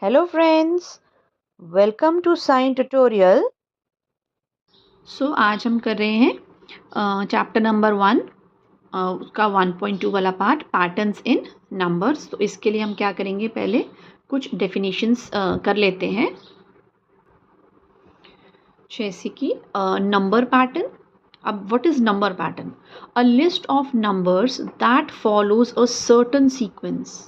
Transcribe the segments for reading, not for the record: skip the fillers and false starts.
Hello friends, welcome to Science Tutorial. आज हम कर रहे हैं चैप्टर नंबर 1 उसका 1.2 वाला पार्ट पैटर्न्स इन नंबर्स। तो इसके लिए हम क्या करेंगे, पहले कुछ डेफिनेशंस कर लेते हैं, जैसे कि नंबर पैटर्न। अब what is number pattern? A list of numbers that follows a certain sequence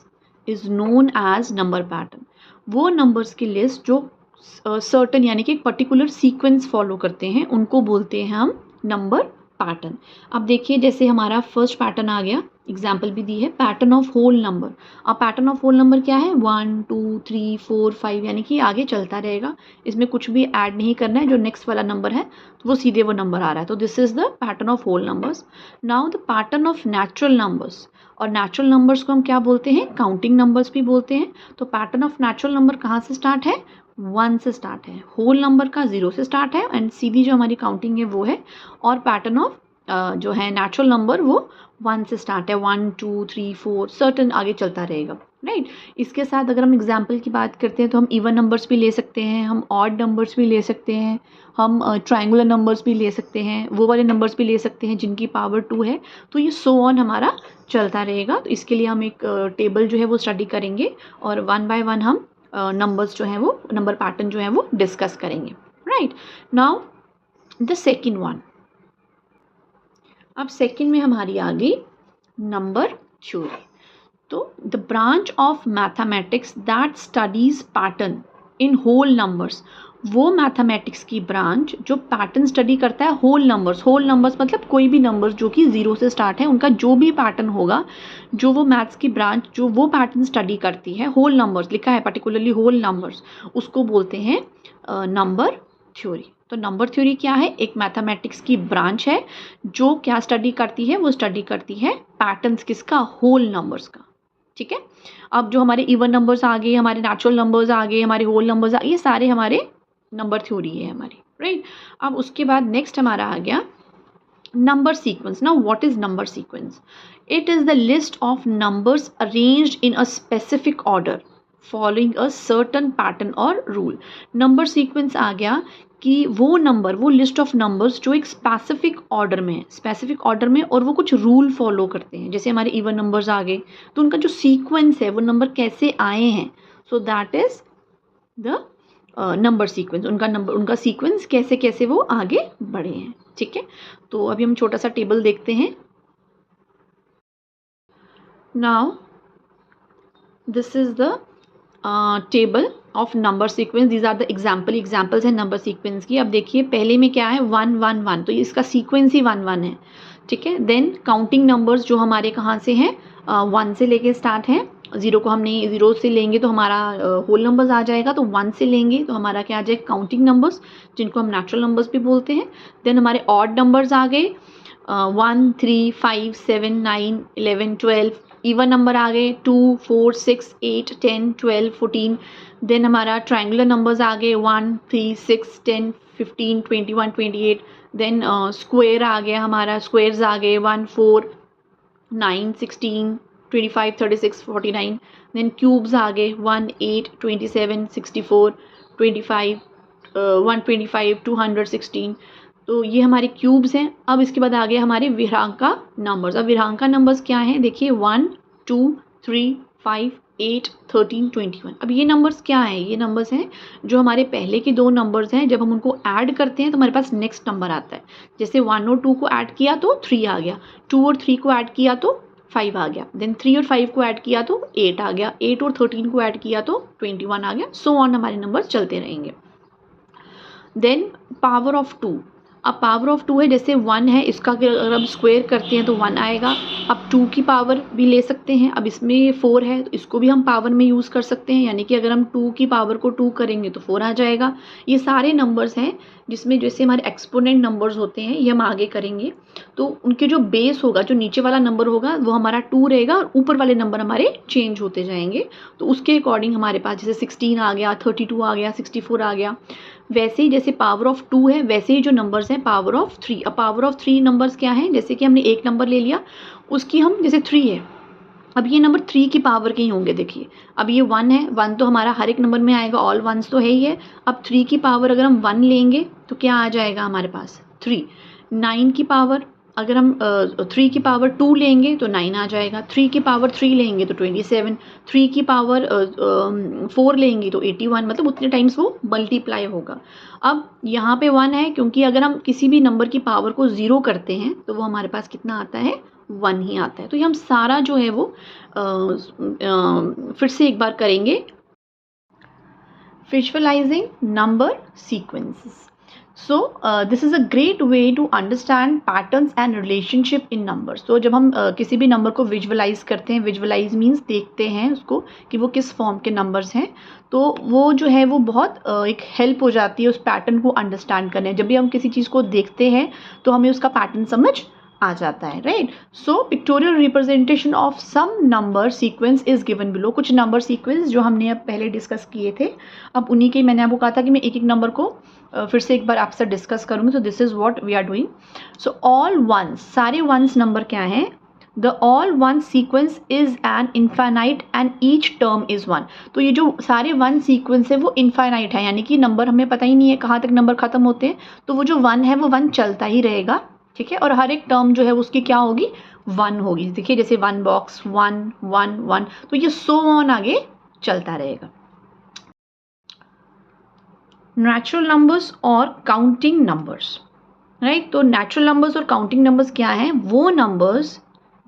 is known as number pattern. वो नंबर्स की लिस्ट जो सर्टन यानी कि एक पर्टिकुलर सीक्वेंस फॉलो करते हैं उनको बोलते हैं हम नंबर पैटर्न। अब देखिए, जैसे हमारा फर्स्ट पैटर्न आ गया, एग्जाम्पल भी दी है, पैटर्न ऑफ होल नंबर। अब पैटर्न ऑफ होल नंबर क्या है? 1 2 3 4 5, यानी कि आगे चलता रहेगा, इसमें कुछ भी ऐड नहीं करना है। जो नेक्स्ट वाला नंबर है तो वो सीधे वो नंबर आ रहा है, तो this is the pattern of whole numbers. Now the pattern of natural numbers, और नेचुरल नंबर्स को हम क्या बोलते हैं? काउंटिंग नंबर्स भी बोलते हैं। तो पैटर्न ऑफ नेचुरल नंबर कहाँ से स्टार्ट है? 1 से स्टार्ट है। होल नंबर का 0 से स्टार्ट है एंड सीधी जो हमारी काउंटिंग है वो है। और पैटर्न ऑफ जो है नेचुरल नंबर वो 1 से स्टार्ट है, 1 2 3 4 सर्टन आगे चलता रहेगा, राइट। इसके साथ अगर हम एग्जाम्पल की बात करते हैं तो हम इवन नंबर्स भी ले सकते हैं, हम ऑड नंबर्स भी ले सकते हैं, हम ट्रायंगुलर नंबर्स भी ले सकते हैं, वो वाले नंबर्स भी ले सकते हैं जिनकी पावर 2 है। तो ये सो ऑन हमारा चलता रहेगा। तो इसके लिए हम एक टेबल जो है वो स्टडी करेंगे और 1 बाय 1 हम नंबर्स जो हैं वो नंबर पैटर्न जो है वो डिस्कस करेंगे, right. Now the second one. अब सेकेंड में हमारी आ गई नंबर थ्योरी। तो the branch of mathematics that studies pattern in whole numbers, वो मैथमेटिक्स की ब्रांच जो पैटर्न स्टडी करता है होल नंबर्स। होल नंबर्स मतलब कोई भी नंबर्स जो कि 0 से स्टार्ट है, उनका जो भी पैटर्न होगा, जो वो मैथ्स की ब्रांच जो वो पैटर्न स्टडी करती है, होल नंबर्स लिखा है पर्टिकुलरली होल नंबर्स, उसको बोलते हैं नंबर थ्योरी। तो नंबर थ्योरी क्या है? एक मैथमेटिक्स की ब्रांच है जो क्या स्टडी करती है? वो स्टडी करती है पैटर्न्स किसका? होल नंबर्स का, ठीक है। अब जो हमारे इवन नंबर्स आ गए, हमारे नेचुरल नंबर्स आ गए, हमारे होल नंबर्स आ गए, ये सारे हमारे नंबर थ्योरी है हमारी, राइट। अब उसके बाद नेक्स्ट हमारा आ गया number sequence. Now what is number sequence? It is the list of numbers arranged in a specific order following a certain pattern और रूल। नंबर सीक्वेंस आ गया कि वो नंबर, वो लिस्ट ऑफ नंबर्स जो एक स्पेसिफिक ऑर्डर में है, specific order में, और वो कुछ रूल फॉलो करते हैं। जैसे हमारे इवन नंबर्स आ गए तो उनका जो सीक्वेंस है, वो नंबर कैसे आए हैं, so that is the number sequence. उनका सीक्वेंस कैसे कैसे वो आगे बढ़े हैं, ठीक है। तो अभी हम छोटा सा टेबल देखते हैं। Now this is the table of number sequence. These are the examples हैं नंबर सीक्वेंस की। अब देखिए पहले में क्या है? 1 1 1, तो इसका सीक्वेंस ही 1 1 है, ठीक है। देन काउंटिंग नंबर्स जो हमारे कहाँ से हैं? 1 से लेके स्टार्ट है। 0 को हमने 0 से लेंगे तो हमारा होल नंबर्स आ जाएगा, तो 1 से लेंगे तो हमारा क्या आ जाएगा? काउंटिंग नंबर्स, जिनको हम नेचुरल नंबर्स भी बोलते हैं। देन हमारे ऑड नंबर्स आ गए, 1 3 5 7 9 11 12। इवन नंबर आ गए 2 4 6 8 10 12 14। देन हमारा ट्रायंगुलर नंबर्स आ गए 1 3 6 10 15 21 28। देन स्क्वायर आ गया, हमारा स्क्वायर्स आ गए 1 4 9 16 25 36 49। देन क्यूब्स आ गए 1 8 27 64 25 125 216। तो ये हमारे क्यूब्स हैं। अब इसके बाद आ गया हमारे विहरांका नंबर्स। अब विहरांका नंबर्स क्या हैं? देखिए 1 2 3 5 8 13 21। अब ये नंबर्स क्या हैं? ये नंबर्स हैं जो हमारे पहले के दो नंबर्स हैं, जब हम उनको ऐड करते हैं तो हमारे पास नेक्स्ट नंबर आता है। जैसे 1 और 2 को ऐड किया तो 3 आ गया, 2 और 3 को ऐड किया तो 5 आ गया, देन 3 और 5 को ऐड किया तो 8 आ गया, 8 और 13 को ऐड किया तो 21 आ गया, सो ऑन हमारे नंबर्स चलते रहेंगे। Then power of 2। अब पावर ऑफ 2 है, जैसे 1 है, इसका अगर हम स्क्वायर करते हैं तो 1 आएगा। अब 2 की पावर भी ले सकते हैं। अब इसमें 4 है तो इसको भी हम पावर में यूज़ कर सकते हैं, यानी कि अगर हम 2 की पावर को 2 करेंगे तो 4 आ जाएगा। ये सारे नंबर्स हैं जिसमें जैसे हमारे एक्सपोनेंट नंबर्स होते हैं, ये हम आगे करेंगे। तो उनके जो बेस होगा, जो नीचे वाला नंबर होगा वो हमारा 2 रहेगा और ऊपर वाले नंबर हमारे चेंज होते जाएंगे। तो उसके अकॉर्डिंग हमारे पास जैसे 16 आ गया, 32 आ गया, 64 आ गया। वैसे ही जैसे पावर ऑफ 2 है, वैसे ही जो नंबर्स हैं पावर ऑफ 3। अब पावर ऑफ 3 नंबर्स क्या हैं? जैसे कि हमने एक नंबर ले लिया, उसकी हम जैसे 3 है, अब ये नंबर 3 की पावर के ही होंगे। देखिए अब ये 1 है, 1 तो हमारा हर एक नंबर में आएगा, ऑल वंस तो है ही है। अब 3 की पावर अगर हम 1 लेंगे तो क्या आ जाएगा हमारे पास 3। 9 की पावर अगर हम 3 की पावर 2 लेंगे तो 9 आ जाएगा। 3 की पावर 3 लेंगे तो 27। 3 की पावर 4 लेंगे तो 81, मतलब उतने टाइम्स वो मल्टीप्लाई होगा। अब यहाँ पे 1 है, क्योंकि अगर हम किसी भी नंबर की पावर को 0 करते हैं तो वो हमारे पास कितना आता है, 1 ही आता है। तो ये हम सारा जो है वो फिर से एक बार करेंगे। Visualizing number sequences. So this is a great way to understand patterns and relationship in numbers. तो जब हम किसी भी नंबर को विजुअलाइज करते हैं, विजुअलाइज मीन्स देखते हैं उसको कि वो किस फॉर्म के नंबर्स हैं, तो वो जो है वो बहुत एक हेल्प हो जाती है उस पैटर्न को अंडरस्टैंड करने। जब भी हम किसी चीज़ को देखते हैं तो हमें उसका पैटर्न समझ आ जाता है, right. So pictorial representation of some number sequence is given below. कुछ नंबर सीक्वेंस जो हमने अब पहले डिस्कस किए थे, अब उन्हीं के मैंने आपको कहा था कि मैं एक एक नंबर को फिर से एक बार आपसे डिस्कस करूँगी। तो this is what we are doing. So all ones, सारे वंस नंबर क्या हैं, the all one sequence is an infinite and each term is 1। तो ये जो सारे वन सीक्वेंस है वो इनफाइनाइट है, यानी कि नंबर हमें पता ही नहीं है कहाँ तक नंबर खत्म होते हैं, तो वो जो 1 है वो 1 चलता ही रहेगा, ठीक है। और हर एक टर्म जो है उसकी क्या होगी, 1 होगी। देखिए जैसे 1 बॉक्स 1 1 1, तो ये सो ऑन आगे चलता रहेगा। नेचुरल नंबर्स और काउंटिंग नंबर्स, राइट। तो नेचुरल नंबर्स और काउंटिंग नंबर्स क्या हैं, वो नंबर्स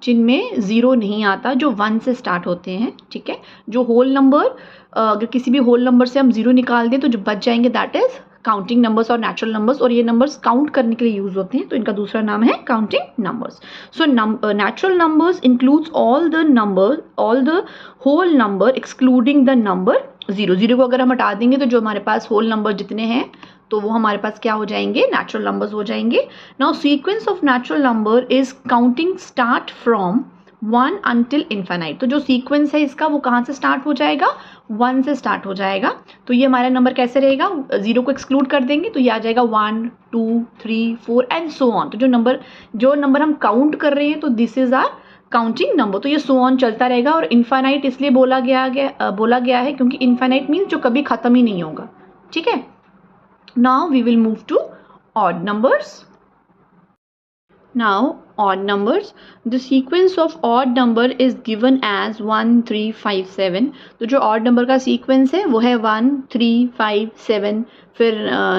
जिनमें 0 नहीं आता, जो 1 से स्टार्ट होते हैं, ठीक है। जो होल नंबर, अगर किसी भी होल नंबर से हम 0 निकाल दें तो जो बच जाएंगे दैट इज काउंटिंग नंबर्स और नेचुरल नंबर्स। और ये नंबर्स काउंट करने के लिए यूज होते हैं, तो इनका दूसरा नाम है counting numbers. So natural numbers includes all the whole number excluding the number 0। 0 को अगर हम हटा देंगे तो जो हमारे पास होल नंबर जितने हैं तो वो हमारे पास क्या हो जाएंगे, नेचुरल नंबर्स हो जाएंगे। Now sequence of natural number is counting start from 1 until infinite। तो जो सीक्वेंस है इसका वो कहाँ से स्टार्ट हो जाएगा, 1 से स्टार्ट हो जाएगा। तो ये हमारा नंबर कैसे रहेगा, 0 को एक्सक्लूड कर देंगे तो ये आ जाएगा 1 2 3 4 एंड सो ऑन। तो जो नंबर हम काउंट कर रहे हैं तो this is our counting number. तो ये सो ऑन चलता रहेगा। और इनफाइनाइट इसलिए बोला गया है क्योंकि इनफाइनाइट मीन्स जो कभी खत्म ही नहीं होगा, ठीक है। Now we will move to odd numbers. Now odd numbers, the sequence of odd number is given as 1 3 5 7। तो जो odd number का sequence है वो है 1 3 5 7, फिर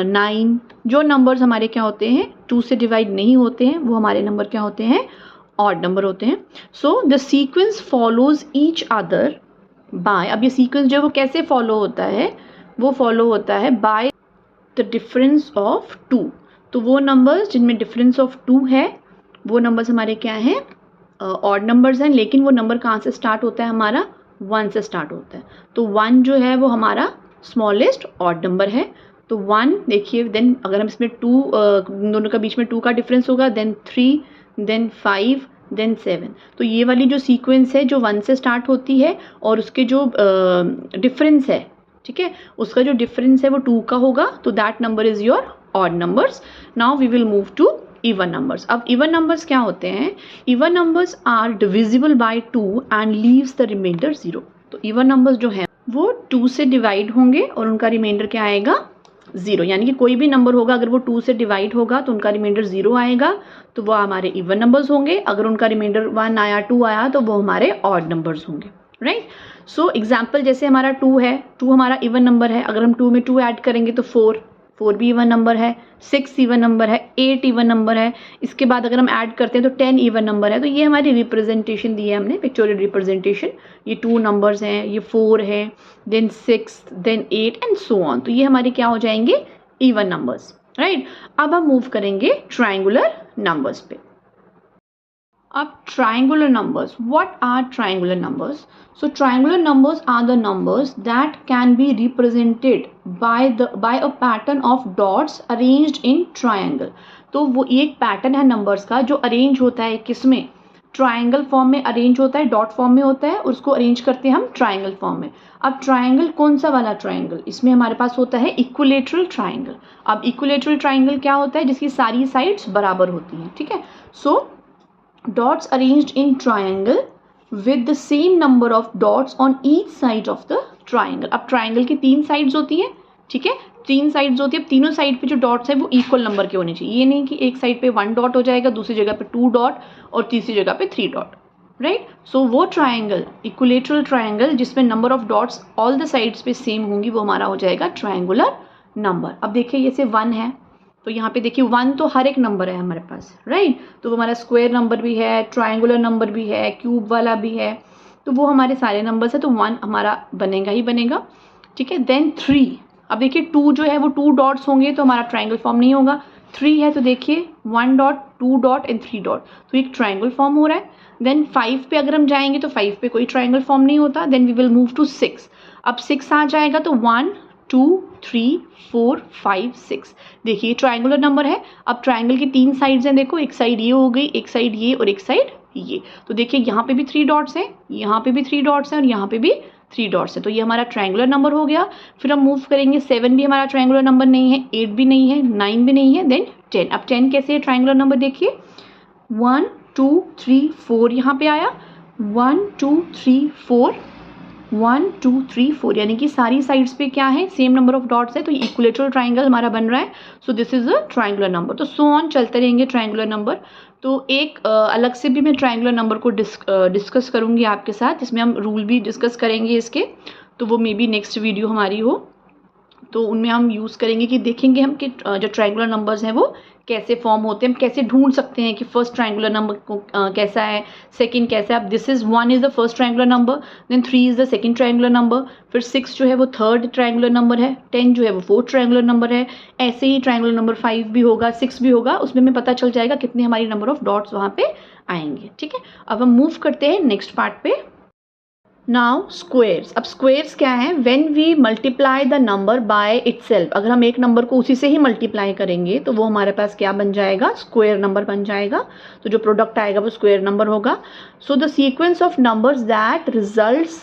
9। जो numbers हमारे क्या होते हैं, 2 से divide नहीं होते हैं, वो हमारे number क्या होते हैं, odd number होते हैं। So the sequence follows each other by, अब ये sequence जो है वो कैसे follow होता है, वो follow होता है by the difference of 2। तो वो नंबर्स जिनमें डिफरेंस ऑफ 2 है वो नंबर्स हमारे क्या हैं, ऑड नंबर्स हैं। लेकिन वो नंबर कहाँ से स्टार्ट होता है, हमारा 1 से स्टार्ट होता है। तो 1 जो है वो हमारा स्मॉलेस्ट ऑड नंबर है। तो 1 देखिए, देन अगर हम इसमें 2 दोनों का बीच में 2 का डिफरेंस होगा, देन 3 देन 5 देन 7। तो ये वाली जो सीक्वेंस है जो 1 से स्टार्ट होती है और उसके जो डिफरेंस है, ठीक है, उसका जो डिफरेंस है वो 2 का होगा, तो that number is your odd numbers. Now we will move to even numbers. अब इवन नंबर्स क्या होते हैं, even numbers are divisible by 2 and leaves the remainder 0। तो इवन नंबर्स जो हैं वो 2 से डिवाइड होंगे और उनका रिमाइंडर क्या आएगा, 0। यानी कि कोई भी नंबर होगा अगर वो 2 से डिवाइड होगा तो उनका रिमाइंडर 0 आएगा, तो वो हमारे इवन नंबर्स होंगे। अगर उनका रिमाइंडर 1 आया 2 आया तो वो हमारे ऑड नंबर्स होंगे, राइट। सो एग्जाम्पल जैसे हमारा 2 है, 2 हमारा इवन नंबर है। अगर हम 2 में 2 ऐड करेंगे तो 4 भी इवन नंबर है, 6 इवन नंबर है, 8 इवन नंबर है। इसके बाद अगर हम ऐड करते हैं तो 10 इवन नंबर है। तो ये हमारी रिप्रेजेंटेशन दी है हमने, पिक्चोरियल रिप्रेजेंटेशन। ये 2 नंबर्स हैं, ये 4 है, then 6 then 8 and so on. तो ये हमारे क्या हो जाएंगे, इवन नंबर्स, राइट। अब हम मूव करेंगे ट्रायंगुलर नंबर्स पे। अब triangular numbers, what are triangular numbers? So triangular numbers are the numbers that can be represented by a pattern of dots arranged in triangle। तो वो एक पैटर्न है numbers का जो अरेंज होता है किसमें, ट्राइंगल फॉर्म में अरेंज होता है, डॉट फॉर्म में होता है, और उसको अरेंज करते हैं हम ट्राइंगल फॉर्म में। अब ट्राइंगल कौन सा वाला ट्राइंगल, इसमें हमारे पास होता है इक्विलेटरल ट्राइंगल। अब इक्विलेटरल ट्राइंगल क्या होता है, जिसकी सारी साइड्स बराबर होती हैं, ठीक है। सो dots arranged in triangle with the same number of dots on each side of the triangle. अब ट्राइंगल की 3 साइड्स होती हैं, ठीक है, 3 साइड्स होती है। अब तीनों साइड पे जो डॉट्स है वो इक्वल नंबर के होने चाहिए। ये नहीं कि एक साइड पे 1 डॉट हो जाएगा, दूसरी जगह पे 2 डॉट और तीसरी जगह पे 3 डॉट, राइट। सो वो ट्राइंगल, इक्विलेटरल ट्राइंगल जिसमें number of dots all the sides पे सेम होंगी, वो हमारा हो जाएगा ट्राइंगुलर नंबर। अब देखिए ये से 1 है, तो यहाँ पे देखिए 1 तो हर एक नंबर है हमारे पास, राइट। तो वो हमारा स्क्वायर नंबर भी है, ट्राइंगुलर नंबर भी है, क्यूब वाला भी है, तो वो हमारे सारे नंबर्स है, तो 1 हमारा बनेगा ही बनेगा, ठीक है। देन 3, अब देखिए 2 जो है वो 2 डॉट्स होंगे तो हमारा ट्राइंगल फॉर्म नहीं होगा। 3 है तो देखिए 1 डॉट, 2 डॉट एंड 3 डॉट, तो एक ट्राइंगल फॉर्म हो रहा है। देन 5 पे अगर हम जाएंगे तो 5 पे कोई ट्राइंगल फॉर्म नहीं होता। Then we will move to 6। अब 6 आ जाएगा तो 1 2 3 4 5 6, देखिए ट्राइंगुलर नंबर है। अब ट्राइंगल की 3 साइड्स हैं, देखो एक साइड ये हो गई, एक साइड ये और एक साइड ये, तो देखिए यहाँ पे भी 3 डॉट्स हैं, यहाँ पे भी 3 डॉट्स हैं और यहाँ पे भी 3 डॉट्स है, तो ये हमारा ट्राइंगुलर नंबर हो गया। फिर हम मूव करेंगे, 7 भी हमारा ट्राइंगुलर नंबर नहीं है, 8 भी नहीं है, 9 भी नहीं है, देन 10। अब 10 कैसे है ट्राइंगुलर नंबर, देखिए 1 2 3 4 यहाँ पे आया, 1 2 3 4 1 2 3 4, यानी कि सारी साइड्स पे क्या है, सेम नंबर ऑफ डॉट्स है, तो ये इक्विलेटरल ट्राइंगल हमारा बन रहा है। So this is a triangular number. तो सो ऑन चलते रहेंगे ट्राइंगुलर नंबर। तो एक अलग से भी मैं ट्राइंगुलर नंबर को डिस्कस करूंगी आपके साथ, जिसमें हम रूल भी डिस्कस करेंगे इसके, तो वो मे बी नेक्स्ट वीडियो हमारी हो, तो उनमें हम यूज़ करेंगे कि देखेंगे हम कि जो ट्राइंगुलर नंबर्स हैं वो कैसे फॉर्म होते हैं, हम कैसे ढूंढ सकते हैं कि फर्स्ट ट्राइंगुलर नंबर को कैसा है, सेकंड कैसा है। अब this is 1 is the first triangular number, then 3 is the second triangular number, फिर 6 जो है वो थर्ड ट्राइंगुलर नंबर है, 10 जो है वो फोर्थ ट्राइंगुलर नंबर है। ऐसे ही ट्राइंगुलर नंबर 5 भी होगा, 6 भी होगा, उसमें हमें पता चल जाएगा कितने हमारी नंबर ऑफ डॉट्स वहाँ पे आएंगे, ठीक है। अब हम मूव करते हैं नेक्स्ट पार्ट पे। Now squares. अब स्क्वेयर्स क्या है, when we multiply the number by itself, अगर हम एक नंबर को उसी से ही मल्टीप्लाई करेंगे तो वो हमारे पास क्या बन जाएगा, स्क्वेयर नंबर बन जाएगा, तो जो प्रोडक्ट आएगा वो स्क्वेयर नंबर होगा। So the sequence of numbers that results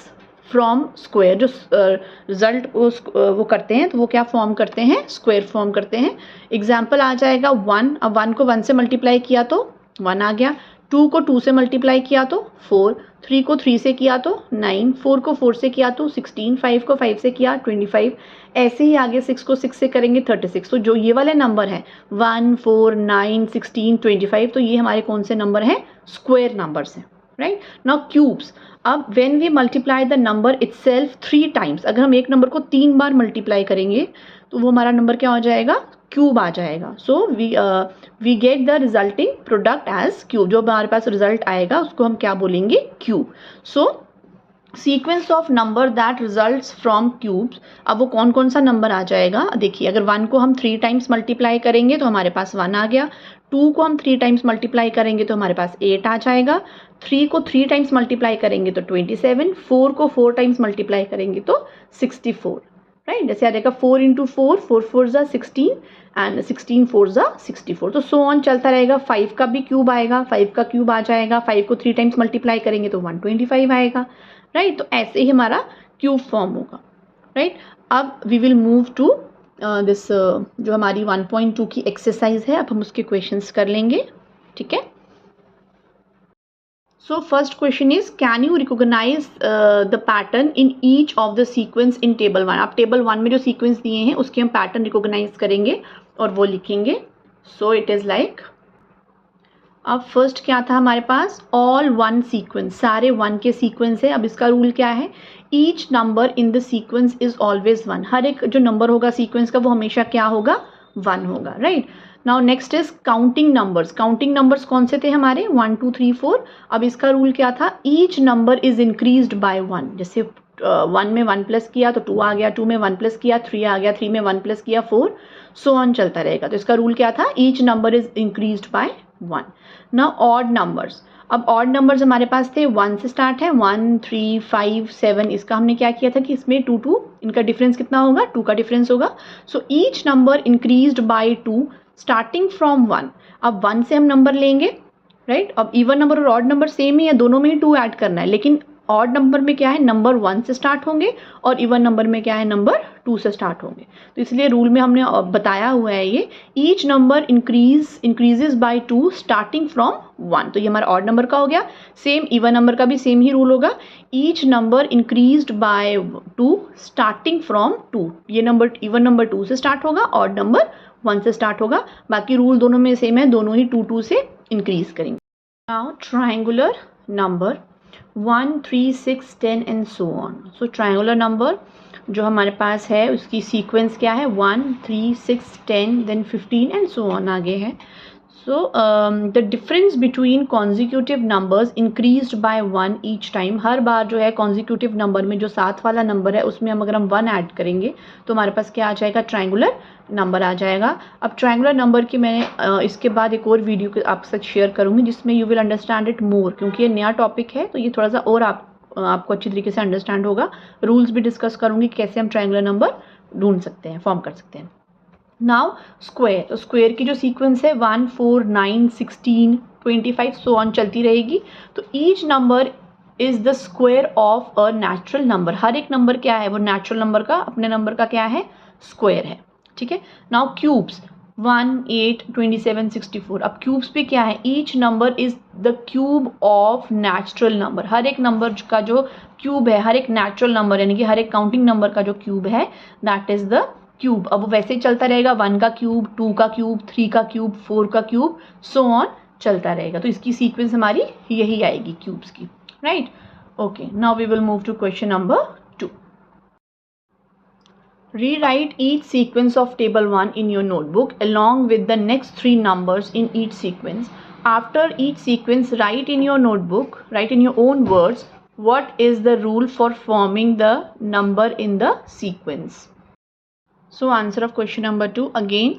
from square, जो रिजल्ट वो करते हैं तो वो क्या फॉर्म करते हैं, स्क्वेयर फॉर्म करते हैं। एग्जाम्पल आ जाएगा 1, अब 1 को 1 से मल्टीप्लाई किया तो 1 आ गया, 2 को 2 से मल्टीप्लाई किया तो 4, 3 को 3 से किया तो 9, 4 को 4 से किया तो 16, 5 को 5 से किया 25, ऐसे ही आगे 6 को 6 से करेंगे 36। तो जो ये वाले नंबर हैं 1 4 9 16 25, तो ये हमारे कौन से नंबर हैं, स्क्वायर नंबर्स हैं, राइट। Now cubes. अब when we multiply the number itself 3 times, अगर हम एक नंबर को 3 बार मल्टीप्लाई करेंगे तो वो हमारा नंबर क्या हो जाएगा, क्यूब आ जाएगा। So we get the resulting product as cube, जो हमारे पास रिजल्ट आएगा उसको हम क्या बोलेंगे, cube. So sequence of number that results from cubes, अब वो कौन कौन सा नंबर आ जाएगा, देखिए अगर 1 को हम 3 टाइम्स मल्टीप्लाई करेंगे तो हमारे पास 1 आ गया, 2 को हम 3 टाइम्स मल्टीप्लाई करेंगे तो हमारे पास 8 आ जाएगा, 3 को 3 टाइम्स मल्टीप्लाई करेंगे तो 27, 4 को 4 टाइम्स मल्टीप्लाई करेंगे तो 64, राइट। जैसे आ जाएगा 4 इंटू 4, 4 4 ज़ा 16 एंड 16 4 ज़ा 64, तो सो ऑन चलता रहेगा। 5 का भी क्यूब आएगा, 5 का क्यूब आ जाएगा, 5 को 3 टाइम्स मल्टीप्लाई करेंगे तो 125 आएगा, राइट। तो ऐसे ही हमारा क्यूब फॉर्म होगा, राइट। अब we will move to this, जो हमारी 1.2 की एक्सरसाइज है, अब हम उसके क्वेश्चंस कर लेंगे, ठीक है। So first question is, can you recognize the pattern in each of the sequence in table 1? आप table 1 में जो sequence दिए हैं उसके हम pattern recognize करेंगे और वो लिखेंगे। So it is like, अब फर्स्ट क्या था हमारे पास, ऑल 1 सीक्वेंस, सारे 1 के सीक्वेंस है। अब इसका रूल क्या है, each number in the sequence is always 1, हर एक जो नंबर होगा सीक्वेंस का वो हमेशा क्या होगा, 1 होगा, right. Now next is counting numbers. Counting numbers कौन से थे हमारे, 1 2 3 4। अब इसका रूल क्या था, each number is increased by 1, जैसे 1 में 1 प्लस किया तो 2 आ गया, 2 में 1 प्लस किया 3 आ गया, 3 में 1 प्लस किया 4, सो ऑन चलता रहेगा। तो इसका रूल क्या था, each number is increased by 1। Now odd numbers. अब ऑड नंबर्स हमारे पास थे 1 से स्टार्ट है, 1 3 5 7, इसका हमने क्या किया था कि इसमें 2 2, इनका डिफरेंस कितना होगा, 2 का डिफरेंस होगा। So each number increased by 2 starting from 1। अब 1 से हम नंबर लेंगे, राइट। अब इवन नंबर और ऑड नंबर सेम ही है, दोनों में ही 2 ऐड करना है, लेकिन ऑड नंबर में क्या है, नंबर 1 से स्टार्ट होंगे और इवन नंबर में क्या है, नंबर 2 से स्टार्ट होंगे। तो इसलिए रूल में हमने बताया हुआ है ये, each number increases by 2 starting from 1। तो ये हमारा ऑड नंबर का हो गया। सेम इवन नंबर का भी सेम ही रूल होगा, each number increased by 2 starting from 2। ये नंबर इवन नंबर 2 से स्टार्ट होगा, ऑड नंबर 1 से स्टार्ट होगा। बाकी रूल दोनों में सेम है, दोनों ही 2 से इंक्रीज करेंगे। Now triangular number 1, 3, 6, 10 and so on. So triangular number जो हमारे पास है उसकी सीक्वेंस क्या है, 1, 3, 6, 10 देन 15 एंड सो ऑन आगे है। So the difference between consecutive numbers increased by 1 each time. हर बार जो है कॉन्जिक्यूटिव नंबर में जो साथ वाला नंबर है उसमें हम अगर हम 1 ऐड करेंगे तो हमारे पास क्या आ जाएगा, ट्रायंगुलर नंबर आ जाएगा। अब ट्रायंगुलर नंबर की मैंने इसके बाद एक और वीडियो आपके साथ शेयर करूँगी जिसमें you will understand it more, क्योंकि ये नया टॉपिक है तो ये थोड़ा सा और आपको अच्छी तरीके से अंडरस्टैंड होगा। रूल्स भी डिस्कस करूँगी कैसे हम ट्रायंगुलर नंबर ढूंढ सकते हैं, फॉर्म कर सकते हैं। नाउ स्क्वायर, तो स्क्वायर की जो सीक्वेंस है 1, 4, 9, 16, 25 सो ऑन चलती रहेगी। तो each number is the square of a natural number. हर एक नंबर क्या है, वो नेचुरल नंबर का, अपने नंबर का क्या है, स्क्वायर है। ठीक है। Now cubes 1, 8, 27, 64। अब क्यूब्स पे क्या है, each number is the cube of natural number. हर एक नंबर का जो क्यूब है, हर एक नेचुरल नंबर यानी कि हर एक काउंटिंग नंबर का जो क्यूब है दैट इज द क्यूब। अब वो वैसे ही चलता रहेगा, 1 का क्यूब, 2 का क्यूब, 3 का क्यूब, 4 का क्यूब, सो ऑन चलता रहेगा। तो इसकी सीक्वेंस हमारी यही आएगी क्यूब्स की, right. Okay, now we will move to question number 2। Rewrite each sequence of table 1 in your notebook along with the next 3 numbers in each sequence. After each sequence, write in your notebook, write in your own words, what is the rule for forming the number in the sequence. So answer of question number 2 again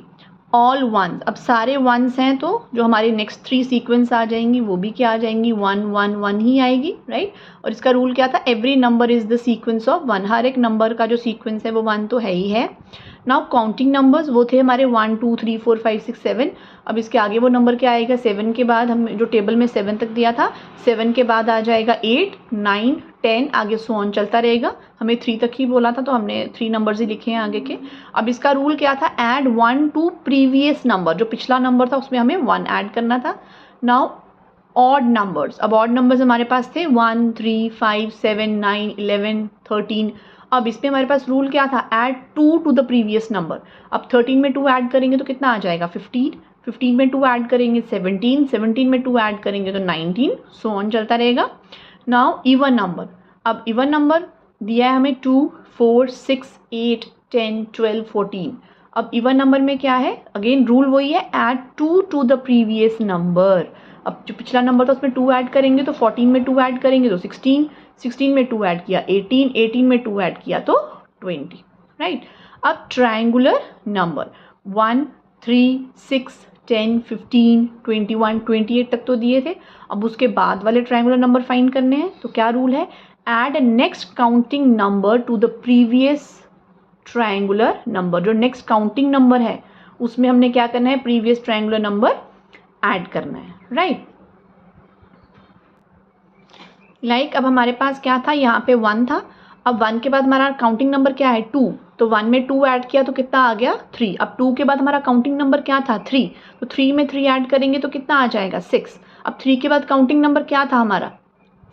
all ones। अब सारे ones हैं तो जो हमारी next 3 sequence आ जाएंगी वो भी क्या आ जाएंगी, 1, 1, 1 ही आएगी, राइट। और इसका रूल क्या था, every number is the sequence of 1। हर एक नंबर का जो सीक्वेंस है वो 1 तो है ही है। नाउ काउंटिंग नंबर्स वो थे हमारे 1, 2, 3, 4, 5, 6, 7। अब इसके आगे वो नंबर क्या आएगा, 7 के बाद हम जो टेबल में 7 तक दिया था, 7 के बाद आ जाएगा 8, 9, 10, आगे सो ऑन चलता रहेगा। हमें 3 तक ही बोला था तो हमने 3 नंबर्स ही लिखे हैं आगे के। अब इसका रूल क्या था, ऐड 1 टू प्रीवियस नंबर, जो पिछला नंबर था उसमें हमें 1 ऐड करना था। नाउ ऑड नंबर्स, अब ऑड नंबर्स हमारे पास थे 1, 3, 5, 7, 9, 11, 13। अब इसमें हमारे पास रूल क्या था, add 2 to the previous number. अब 13 में 2 ऐड करेंगे तो कितना आ जाएगा, 15, 15 में 2 ऐड करेंगे 17, 17 में 2 ऐड करेंगे तो 19, सो ऑन चलता रहेगा। नाउ इवन नंबर, अब इवन नंबर दिया है हमें 2, 4, 6, 8, 10, 12, 14। अब इवन नंबर में क्या है, अगेन रूल वही है, add 2 to the previous number. अब जो पिछला नंबर था उसमें 2 ऐड करेंगे तो 14 में 2 ऐड करेंगे तो 16, 16 में 2 ऐड किया 18, 18 में 2 ऐड किया तो 20, राइट। अब ट्रायंगुलर नंबर 1, 3, 6, 10, 15, 21, 28 तक तो दिए थे। अब उसके बाद वाले ट्रायंगुलर नंबर फाइंड करने हैं तो क्या रूल है, add next counting number two the previous triangular number. जो नेक्स्ट काउंटिंग नंबर है उसमें हमने क्या करना है, प्रीवियस ट्रायंगुलर नंबर ऐड करना है, राइट। लाइक अब हमारे पास क्या था, यहाँ पे 1 था। अब 1 के बाद हमारा काउंटिंग नंबर क्या है, 2। तो 1 में 2 ऐड किया तो कितना आ गया, 3। अब 2 के बाद हमारा काउंटिंग नंबर क्या था, 3। तो 3 में 3 ऐड करेंगे तो कितना आ जाएगा, 6। अब 3 के बाद काउंटिंग नंबर क्या था हमारा,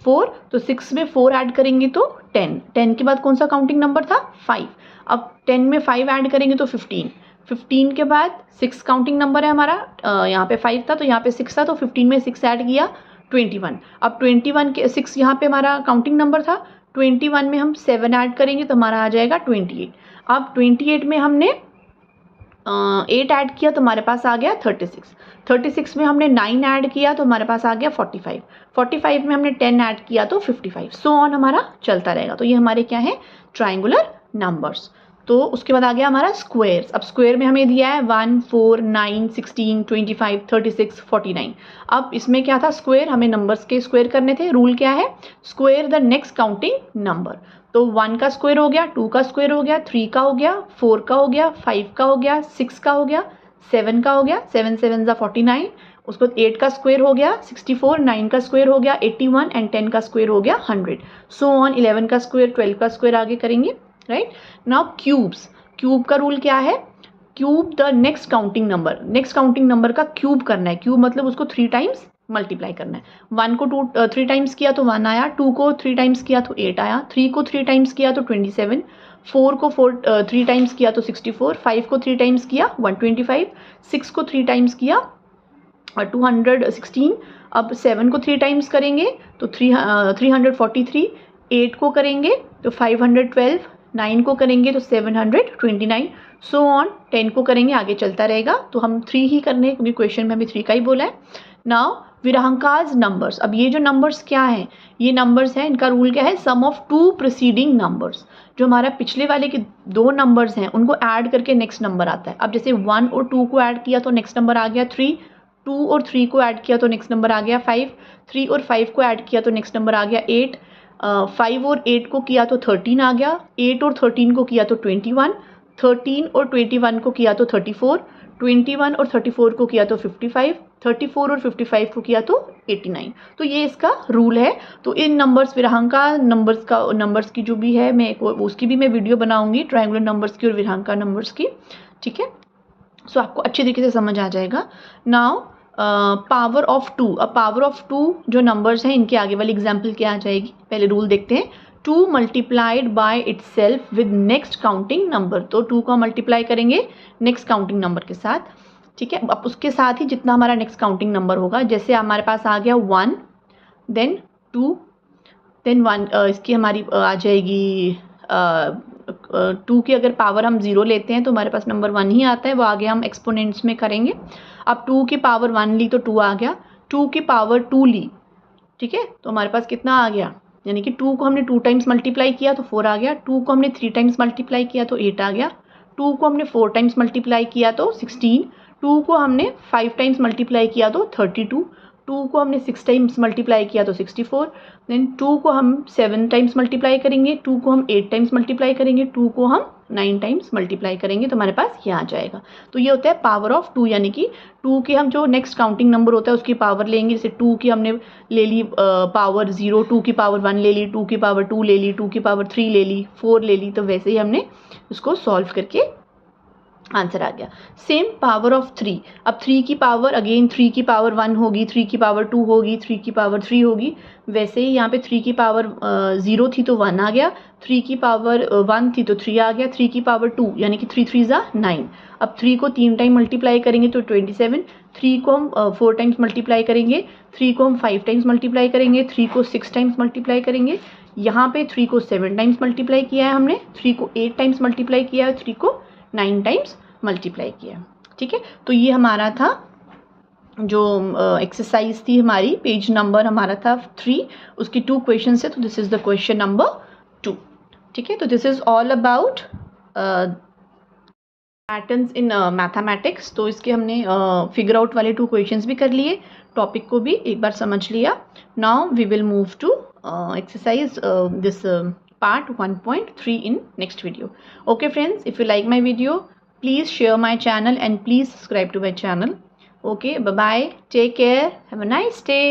4। तो 6 में 4 ऐड करेंगे तो 10। 10 के बाद कौन सा काउंटिंग नंबर था, 5। अब 10 में 5 ऐड करेंगे तो 15। 15 के बाद 6 काउंटिंग नंबर है हमारा, यहाँ पे 5 था तो यहाँ पे 6 था तो 15 में 6 ऐड किया 21। अब 21 के 6 यहाँ पे हमारा काउंटिंग नंबर था, 21 में हम 7 ऐड करेंगे तो हमारा आ जाएगा 28। अब 28 में हमने 8 ऐड किया तो हमारे पास आ गया 36। 36 में हमने 9 ऐड किया तो हमारे पास आ गया 45। 45 में हमने 10 ऐड किया तो 55, सो ऑन हमारा चलता रहेगा। तो ये हमारे क्या है, ट्रायंगुलर नंबर्स। तो उसके बाद आ गया हमारा स्क्वायर्स। अब स्क्वायर में हमें दिया है 1, 4, 9, 16, 25, 36, 49। अब इसमें क्या था, स्क्वायर हमें नंबर्स के स्क्वायर करने थे। रूल क्या है, square the next counting number. तो 1 का स्क्वायर हो गया, 2 का स्क्वायर हो गया, 3 का हो गया, 4 का हो गया, 5 का हो गया, 6 का हो गया, 7 का हो गया, 7 7 ज़ा 49, उसको 8 का स्क्वायर हो गया 64, 9 का स्क्वायर हो गया 81 एंड 10 का स्क्वायर हो गया 100, सो ऑन। 11 का स्क्वायर 12 का स्क्वायर आगे करेंगे, राइट। नाउ क्यूब्स, क्यूब का रूल क्या है, cube the next counting number, next counting number का क्यूब करना है, क्यूब मतलब उसको 3 टाइम्स मल्टीप्लाई करना है। 1 को 3 टाइम्स किया तो 1 आया, 2 को 3 टाइम्स किया तो 8 आया, 3 को 3 टाइम्स किया तो 27, 4 को 3 टाइम्स किया तो 64, 5 को 3 टाइम्स किया 125, 6 को 3 टाइम्स किया 216, अब 7 को 3 टाइम्स करेंगे तो 343, 8 को करेंगे तो 512, 9 को करेंगे तो 729, सो ऑन। 10 को करेंगे, आगे चलता रहेगा। तो हम 3 ही करने हैं क्योंकि क्वेश्चन में हमें 3 का ही बोला है। नाउ विरहंकाज नंबर्स, अब ये जो नंबर्स क्या हैं, ये नंबर्स हैं, इनका रूल क्या है, सम ऑफ 2 प्रीसीडिंग नंबर्स, जो हमारा पिछले वाले के 2 नंबर्स हैं उनको ऐड करके नेक्स्ट नंबर आता है। अब जैसे 1 और 2 को ऐड किया तो नेक्स्ट नंबर आ गया 3, 2 और 3 को ऐड किया तो नेक्स्ट नंबर आ गया 5, 3 और 5 को ऐड किया तो नेक्स्ट नंबर आ गया 8, 5 और 8 को किया तो 13 आ गया, 8 और 13 को किया तो 21, 13 और 21 को किया तो 34, 21 और 34 को किया तो 55, 34 और 55 को किया तो 89। तो ये इसका रूल है। तो इन नंबर्स, विरहांका नंबर्स की जो भी है, मैं उसकी भी मैं वीडियो बनाऊंगी, ट्रायंगुलर नंबर्स की और विरहांका नंबर्स की, ठीक है। सो आपको अच्छी तरीके से समझ आ जाएगा। नाउ पावर ऑफ 2, अब पावर ऑफ 2 जो नंबर्स हैं इनके आगे वाली एग्जाम्पल क्या आ जाएगी, पहले रूल देखते हैं। 2 multiplied by itself with next counting number, तो 2 को मल्टीप्लाई करेंगे नेक्स्ट काउंटिंग नंबर के साथ, ठीक है। अब उसके साथ ही जितना हमारा नेक्स्ट काउंटिंग नंबर होगा, जैसे हमारे पास आ गया 1, देन 2, देन 1, इसकी हमारी आ जाएगी 2 की अगर पावर हम 0 लेते हैं तो हमारे पास नंबर 1 ही आता है, वो आगे हम एक्सपोनेंट्स में करेंगे। अब 2 की पावर 1 ली तो 2 आ गया, 2 की पावर 2 ली, ठीक है, तो हमारे पास कितना आ गया, यानी कि 2 को हमने 2 टाइम्स मल्टीप्लाई किया तो 4 आ गया, 2 को हमने 3 टाइम्स मल्टीप्लाई किया तो 8 आ गया, 2 को हमने 4 टाइम्स मल्टीप्लाई किया तो 16, 2 को हमने 5 टाइम्स मल्टीप्लाई किया तो 32, 2 को हमने 6 टाइम्स मल्टीप्लाई किया तो 64, देन 2 को हम 7 टाइम्स मल्टीप्लाई करेंगे, 2 को हम 8 टाइम्स मल्टीप्लाई करेंगे, 2 को हम 9 टाइम्स मल्टीप्लाई करेंगे, तो हमारे पास ये आ जाएगा। तो ये होता है पावर ऑफ 2, यानी कि 2 की हम जो नेक्स्ट काउंटिंग नंबर होता है उसकी पावर लेंगे। जैसे 2 की हमने ले ली पावर 0, 2 की पावर 1 ले ली, 2 की पावर 2 ले ली, 2 की पावर 3 ले ली, 4 ले ली, तो वैसे ही हमने उसको सॉल्व करके आंसर आ गया। सेम पावर ऑफ 3, अब 3 की पावर अगेन 3 की पावर 1 होगी, 3 की पावर 2 होगी, 3 की पावर 3 होगी, वैसे ही यहाँ पे 3 की पावर 0 थी तो 1 आ गया, 3 की पावर 1 थी तो 3 आ गया, 3 की पावर 2 यानी कि 3 3 9। अब 3 को 3 टाइम मल्टीप्लाई करेंगे तो 27, 3 को हम 4 टाइम्स मल्टीप्लाई करेंगे, 3 को हम 5 टाइम्स मल्टीप्लाई करेंगे, 3 को 6 टाइम्स मल्टीप्लाई करेंगे, यहाँ पे 3 को 7 टाइम्स मल्टीप्लाई किया है हमने, 3 को 8 टाइम्स मल्टीप्लाई किया है, 3 को 9 टाइम्स मल्टीप्लाई किया, ठीक है। तो ये हमारा था जो एक्सरसाइज थी हमारी, पेज नंबर हमारा था 3, उसकी 2 क्वेश्चन है, तो this is the question number 2, ठीक है। तो this is all about patterns in mathematics. तो इसके हमने फिगर आउट वाले 2 क्वेश्चंस भी कर लिए, टॉपिक को भी एक बार समझ लिया। Now we will move to exercise this part 1.3 in next video. Okay friends, if you like my video, please share my channel and please subscribe to my channel. Okay, bye bye, take care, have a nice day.